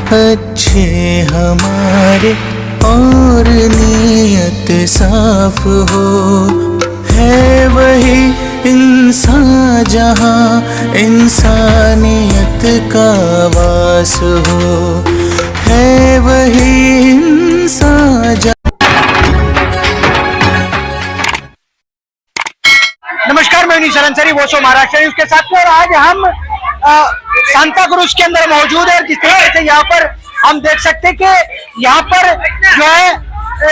अच्छे हमारे और नीयत साफ हो, है वही इंसान जहाँ इंसानियत का वास हो, है वही इंसान। नमस्कार, मैं निशान अंसारी, वो सो महाराष्ट्र न्यूज के साथ में। और आज हम सांता क्रूज के अंदर मौजूद है। जिस तरीके से यहाँ पर हम देख सकते हैं कि यहाँ पर जो है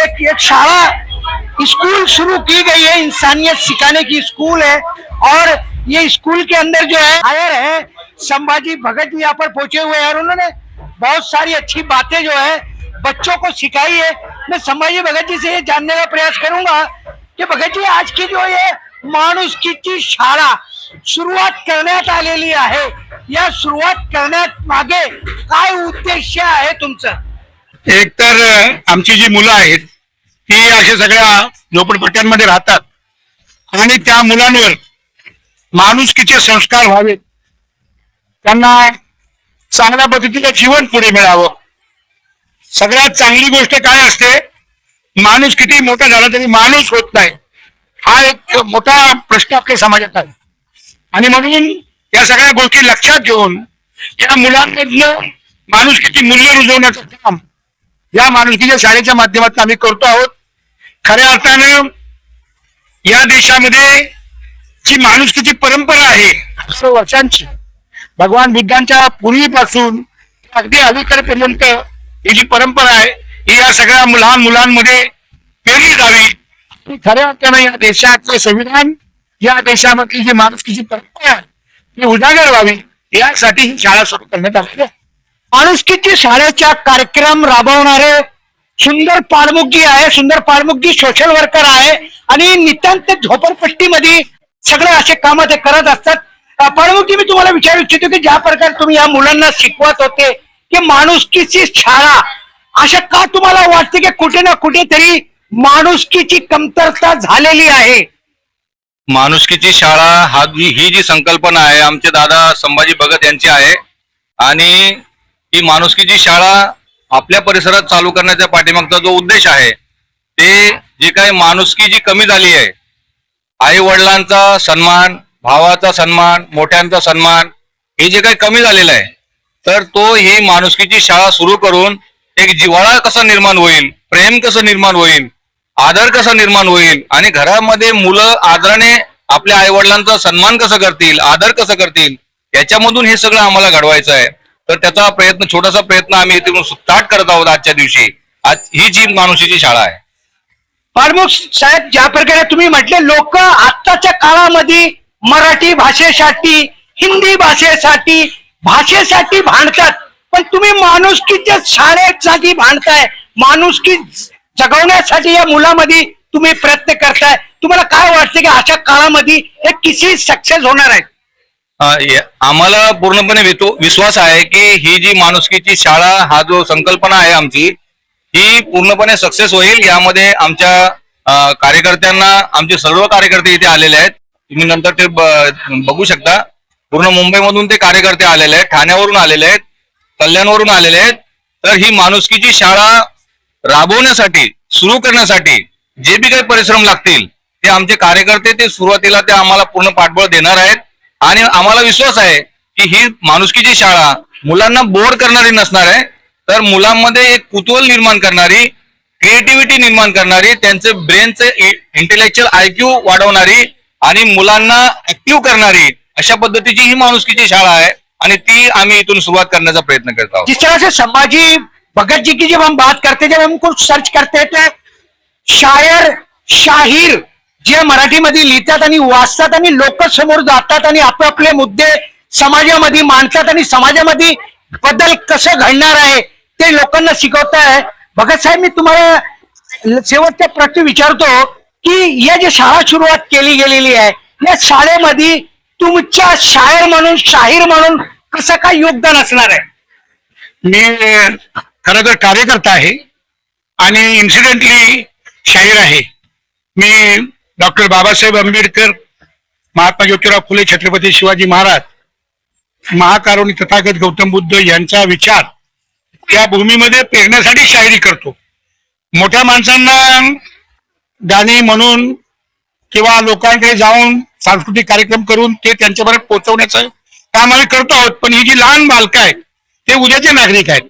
एक शाला स्कूल शुरू की गई है, इंसानियत सिखाने की स्कूल है। और ये स्कूल के अंदर जो है आयर है संभाजी भगत जी यहाँ पर पहुंचे हुए हैं और उन्होंने बहुत सारी अच्छी बातें जो है बच्चों को सिखाई है। मैं संभाजी भगत जी से ये जानने का प्रयास करूंगा की भगत जी, आज की जो ये माणुसकीची शाळा सुरुवात करण्यात आलेली आहे, या सुरुवात करण्यात मागे काय उद्देश आहे तुमचा? एक तर आमची जी मुलं आहेत ती अशा सगळ्या झोपडपट्ट्यांमध्ये राहतात आणि त्या मुलांवर माणुसकीचे संस्कार व्हावेत, त्यांना चांगल्या पद्धतीने जीवन पुढे मिळावं। सगळ्यात चांगली गोष्ट काय असते, माणूस किती मोठा झाला तरी माणूस होत नाही, हा एक मोठा प्रश्न आपल्या समाजात आहे। आणि म्हणून या सगळ्या गोष्टी लक्षात घेऊन या मुलांमधलं माणुसकीची मूल्य रुजवण्याचं काम या माणुसकीच्या शाळेच्या माध्यमातून आम्ही करतो आहोत। खऱ्या अर्थानं या देशामध्ये जी माणुसकीची परंपरा आहे वर्षांची, भगवान बुद्धांच्या पूर्वीपासून अगदी अलीकडेपर्यंत ही जी परंपरा आहे ही या सगळ्या लहान मुलांमध्ये पेरली जावी। खऱ्या अर्थानं या देशाचं संविधान, या देशामधली जी माणुसकीची परंपरा आहे ती उजागर व्हावी यासाठी ही शाळा सुरू करण्यात आली आहे। माणुसकीची शाळेचा कार्यक्रम राबवणारे सुंदर पाडमुखजी आहे। सुंदर पाडमुखजी सोशल वर्कर आहे आणि नितांत झोपडपट्टीमध्ये सगळे असे काम ते करत असतात। पाडमुखजी, मी तुम्हाला विचारू इच्छितो की ज्या प्रकारे तुम्ही या मुलांना शिकवत होते की माणुसकीची शाळा, अशा का तुम्हाला वाटते की कुठे ना कुठेतरी माणुसकीची कमतरता झालेली आहे? माणुसकीची शाळा ही जी संकल्पना आहे आमचे दादा संभाजी भगत यांची आहे आणि ही माणुसकीची शाळा आपल्या परिसरात चालू करण्याच्या पाठीमागचा जो उद्देश आहे ते जी काही माणुसकी जी कमी झाली आहे, आई वडिलांचा सन्मान, भावाचा सन्मान, मोठ्यांचा सन्मान, हे जे काही कमी झालेलं आहे तर तो ही माणुसकीची शाळा सुरू करून एक जिव्हाळा कसा निर्माण होईल, प्रेम कसं निर्माण होईल, आदर कसा निर्माण होईल आणि घरामध्ये मुलं आदराने आपल्या आई वडिलांचा सन्मान कसं करतील, आदर कसं करतील, याच्यामधून हे सगळं आम्हाला घडवायचं आहे। तर त्याचा प्रयत्न, छोटासा प्रयत्न आम्ही इथून स्टार्ट करत आहोत आजच्या दिवशी। आज ही जी माणुसकीची शाळा आहे। पाडमुख साहेब, ज्या प्रकारे तुम्ही म्हटले लोक आत्ताच्या काळामध्ये मराठी भाषेसाठी, हिंदी भाषेसाठी भांडतात, पण तुम्ही माणुसकीच्या शाळेसाठी भांडताय, माणुसकी जगवण्यासाठी या मुलामध्ये तुम्ही प्रयत्न करताय। तुम्हाला काय वाटतं की अशा काळामध्ये हे किती सक्सेस होणार आहे? आम्हाला पूर्णपणे विश्वास आहे की ही जी माणुसकीची शाळा हा जो संकल्पना आहे आमची, ही पूर्णपणे सक्सेस होईल। यामध्ये आमच्या कार्यकर्त्यांना, आमचे सर्व कार्यकर्ते इथे आलेले आहेत, तुम्ही नंतर ते बघू शकता। पूर्ण मुंबईमधून ते कार्यकर्ते आलेले आहेत, ठाण्यावरून आलेले आहेत, कल्याणवरून आलेले आहेत। तर ही माणुसकीची शाळा राबवण्यासाठी, सुरू करण्यासाठी जे बी काही परिश्रम लागतील ते आमचे कार्यकर्ते ते सुरुवातीला ते आम्हाला पूर्ण पाठबळ देणार आहेत। आणि आम्हाला विश्वास आहे की ही माणुसकीची शाळा मुलांना बोर करणारी नसणार आहे, तर मुलांमध्ये एक कुतूहल निर्माण करणारी, क्रिएटिव्हिटी निर्माण करणारी, त्यांचे ब्रेनचे इंटेलेक्च्युअल IQ वाढवणारी आणि मुलांना ऍक्टिव्ह करणारी अशा पद्धतीची ही माणुसकीची शाळा आहे आणि ती आम्ही इथून सुरुवात करण्याचा प्रयत्न करत आहोत। जिस तरह से संभाजी भगत जी की जब हम बात करते, जब हम कुछ सर्च करते हैं तो शायर, शाहीर जे मराठीमध्ये लिहितात आणि वाचतात आणि लोक समोर जातात आणि आपापले मुद्दे समाजामध्ये मांडतात आणि समाजामध्ये बदल कसं घडणार आहे ते लोकांना शिकवताय। भगत साहेब, मी तुम्हाला शेवटचा प्रश्न विचारतो की या जे शाळा सुरुवात केली गेलेली आहे या शाळेमध्ये तुमच्या शायर म्हणून, शाहीर म्हणून कसं काय योगदान असणार आहे? मी खरं तर कार्यकर्ता आहे आणि इन्सिडेंटली शाहीर आहे। मी डॉक्टर बाबासाहेब आंबेडकर, महात्मा ज्योतिराव फुले, छत्रपती शिवाजी महाराज, महाकारुणी तथागत गौतम बुद्ध यांचा विचार त्या भूमीमध्ये पेरण्यासाठी शायरी करतो. मोठ्या माणसांना गाणी म्हणून किंवा लोकांकडे जाऊन सांस्कृतिक कार्यक्रम करून ते त्यांच्यापर्यंत पोहोचवण्याचं काम आम्ही करतो आहोत. पण ही जी लहान बालकं आहेत ते उद्याचे नागरिक आहेत.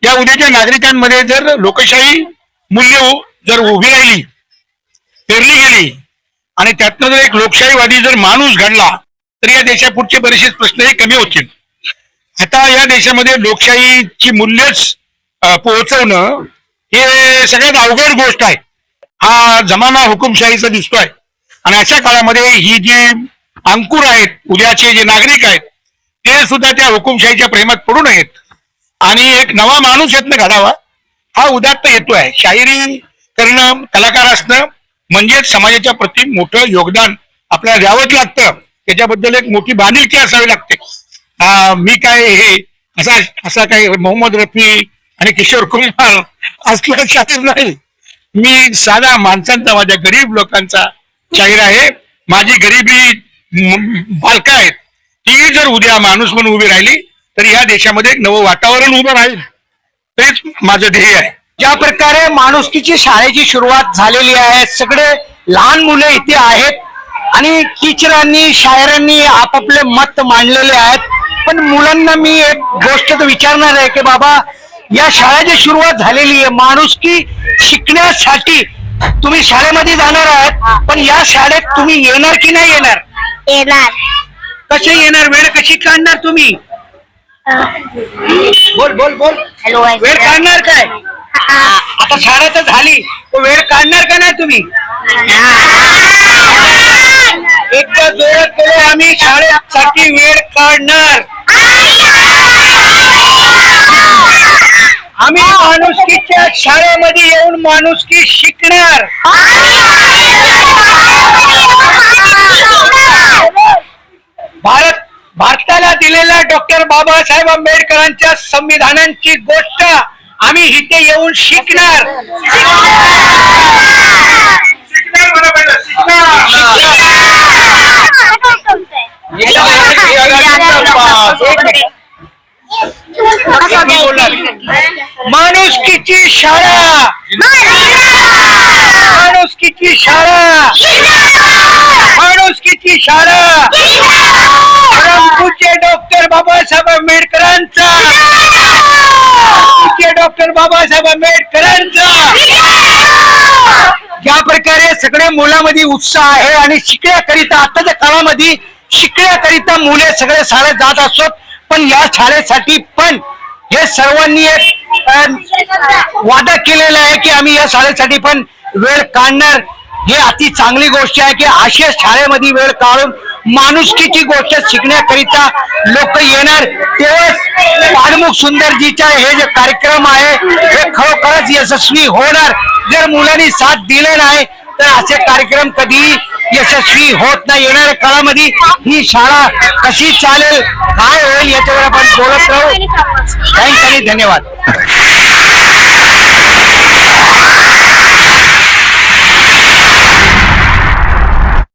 या उद्याच्या नागरिकांमध्ये जर लोकशाही मूल्य जर उभी राहिली, पेरली गेली आणि त्यातनं जर एक लोकशाहीवादी जर माणूस घडला तर या देशापुढचे बरेचसे प्रश्नही कमी होतील. आता या देशामध्ये लोकशाहीची मूल्यच पोहोचवणं हे सगळ्यात अवघड गोष्ट आहे. हा जमाना हुकुमशाहीचा दिसतोय आणि अशा काळामध्ये ही जी अंकुर आहेत, उद्याचे जे नागरिक आहेत ते सुद्धा त्या हुकुमशाहीच्या प्रेमात पडू नयेत आणि एक नवा माणूस यातनं घडावा हा उदात्त हेतू आहे. शायरी करणं, कलाकार असणं म्हणजे समाजाच्या प्रति मोठं योगदान आपल्याला द्यावंच लागतं. त्याच्याबद्दल एक मोठी बांधिलकी असावी लागते. मी काय हे असा काही मोहम्मद रफी आणि किशोर कुमार असलं शाहीर नाही. मी साधा माणसांचा, माझ्या गरीब लोकांचा शाहीर आहे. माझी गरिबी बालकं आहेत, ती जर उद्या माणूस म्हणून उभी राहिली तर या देशामध्ये एक नवं वातावरण उभं राहील. तेच माझं ध्येय आहे. ज्या प्रकारे माणुसकीची शाळेची सुरुवात झालेली आहे, सगळे लहान मुलं इथे आहेत आणि टीचरांनी, शायरांनी आपापले मत मांडलेले आहेत. पण मुलांना मी एक गोष्ट तर विचारणार आहे की बाबा, या शाळेची सुरुवात झालेली आहे, माणुसकी शिकण्यासाठी तुम्ही शाळेमध्ये जाणार आहात, पण या शाळेत तुम्ही येणार की नाही येणार? येणार. कसे येणार? वेळ कशी काढणार तुम्ही? बोल बोल बोल. हॅलो. वेळ काढणार काय? आता शाळा तर झाली, तो वेळ काढणार का नाही तुम्ही? एकदा जोरात बोलो, आम्ही शाळेसाठी वेळ काढणार. आम्ही माणुसकीच्या शाळेमध्ये येऊन माणुसकी शिकणार. भारताला दिलेल्या डॉक्टर बाबासाहेब आंबेडकरांच्या संविधानांची गोष्ट आम्ही इथे येऊन शिकणार. माणुसकीची शाळा, माणुसकीची शाळा, माणुसकीची शाळा. परंतुचे डॉक्टर बाबासाहेब आंबेडकरांचा, डॉक्टर बाबासाहेब आंबेडकरांचा. ज्या प्रकारे सगळ्या मुलांमध्ये उत्साह आहे आणि शिकण्याकरिता, आताच्या काळामध्ये शिकण्याकरिता मुले सगळे शाळेत जात असत, पण या शाळेसाठी पण हे सर्वांनी एक वादा केलेला आहे की आम्ही या शाळेसाठी पण वेळ काढणार. हे अति चांगली गोष्ट आहे की अशा शाळेमध्ये वेळ काढून माणुसकीची गोष्ट शिकण्याकरिता लोक येणार. तेव्हाच पाडमुख सुंदरजीचा हे जे कार्यक्रम आहे हे खरोखरच यशस्वी होणार. जर मुलांनी साथ दिले नाही तर असे कार्यक्रम कधीही यशस्वी होत नाही. येणाऱ्या काळामध्ये ही शाळा कशी चालेल, काय होईल याच्यावर आपण बोलत राहू. थँक्स आणि धन्यवाद.